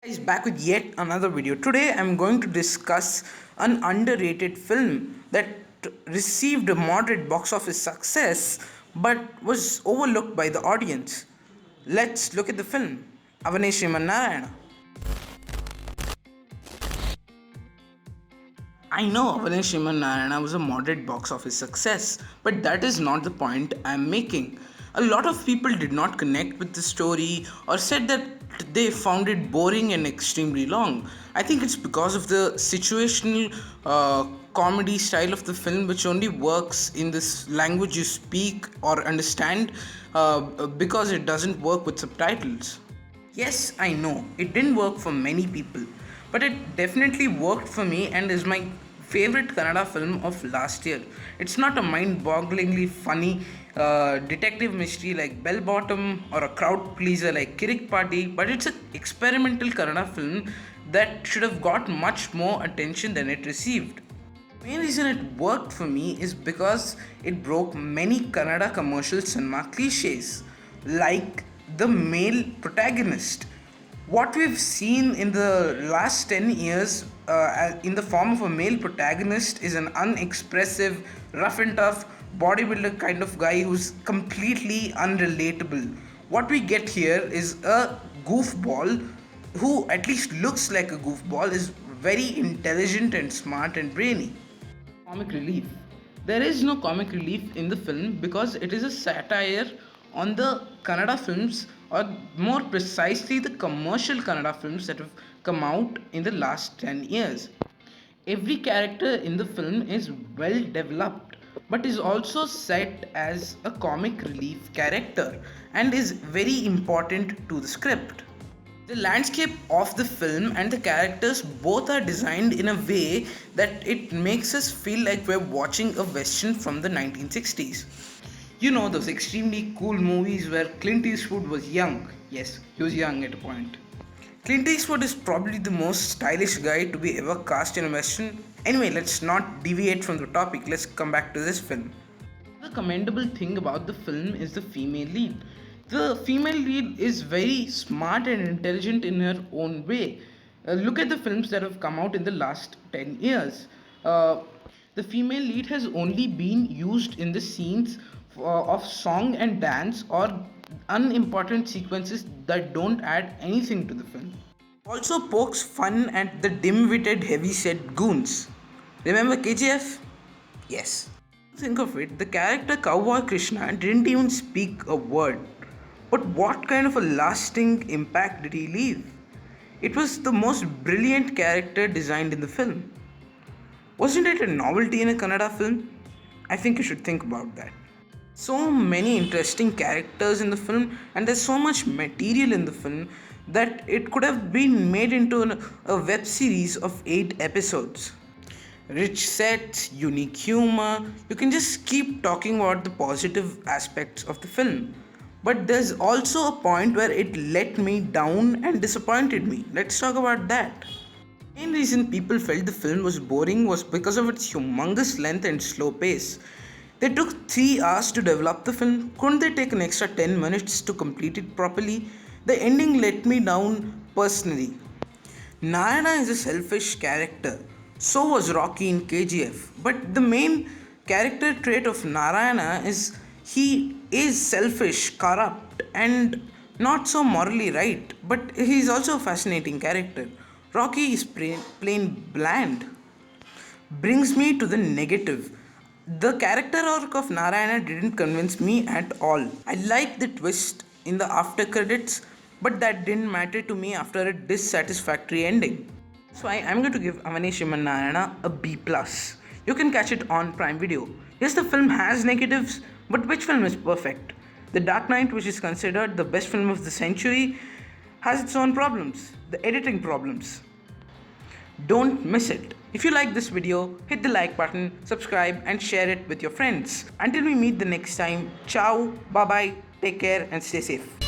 Guys, back with yet another video. Today I'm going to discuss an underrated film that received a moderate box office success but was overlooked by the audience. Let's look at the film. Avane Srimannarayana. I know Avane Srimannarayana was a moderate box office success, but that is not the point I'm making. A lot of people did not connect with the story or said that they found it boring and extremely long. I think it's because of the situational comedy style of the film, which only works in this language you speak or understand because it doesn't work with subtitles. Yes, I know, it didn't work for many people, but it definitely worked for me and is my favorite Kannada film of last year. It's not a mind bogglingly funny detective mystery like Bell Bottom or a crowd pleaser like Kirik Party, but it's an experimental Kannada film that should have got much more attention than it received. The main reason it worked for me is because it broke many Kannada commercial cinema cliches, like the male protagonist. What we've seen in the last 10 years in the form of a male protagonist is an unexpressive, rough and tough bodybuilder kind of guy who's completely unrelatable. What we get here is a goofball who at least looks like a goofball, is very intelligent and smart and brainy. Comic relief. There is no comic relief in the film because it is a satire on the Kannada films, or more precisely, the commercial Kannada films that have come out in the last 10 years. Every character in the film is well developed but is also set as a comic relief character and is very important to the script. The landscape of the film and the characters both are designed in a way that it makes us feel like we're watching a western from the 1960s. You know, those extremely cool movies where Clint Eastwood was young. Yes, he was young at a point. Clint Eastwood is probably the most stylish guy to be ever cast in a western. Anyway, let's not deviate from the topic. Let's come back to this film. The commendable thing about the film is the female lead. The female lead is very smart and intelligent in her own way. Look at the films that have come out in the last 10 years. The female lead has only been used in the scenes of song and dance or unimportant sequences that don't add anything to the film. Also pokes fun at the dim-witted heavy-set goons. Remember KGF? Yes. Think of it, the character Cowboy Krishna didn't even speak a word. But what kind of a lasting impact did he leave? It was the most brilliant character designed in the film. Wasn't it a novelty in a Kannada film? I think you should think about that. So many interesting characters in the film, and there's so much material in the film that it could have been made into a web series of 8 episodes. Rich sets, unique humor, you can just keep talking about the positive aspects of the film. But there's also a point where it let me down and disappointed me. Let's talk about that. The main reason people felt the film was boring was because of its humongous length and slow pace. They took 3 hours to develop the film. Couldn't they take an extra 10 minutes to complete it properly? The ending let me down personally. Narayana is a selfish character. So was Rocky in KGF. But the main character trait of Narayana is he is selfish, corrupt, and not so morally right. But he is also a fascinating character. Rocky is plain bland. Brings me to the negative. The character arc of Narayana didn't convince me at all. I liked the twist in the after credits, but that didn't matter to me after a dissatisfactory ending. That's why I'm going to give Avane Narayana a B+. You can catch it on Prime Video. Yes, the film has negatives, but which film is perfect? The Dark Knight, which is considered the best film of the century, has its own problems. The editing problems. Don't miss it. If you like this video, hit the like button, subscribe and share it with your friends. Until we meet the next time, ciao, bye bye, take care and stay safe.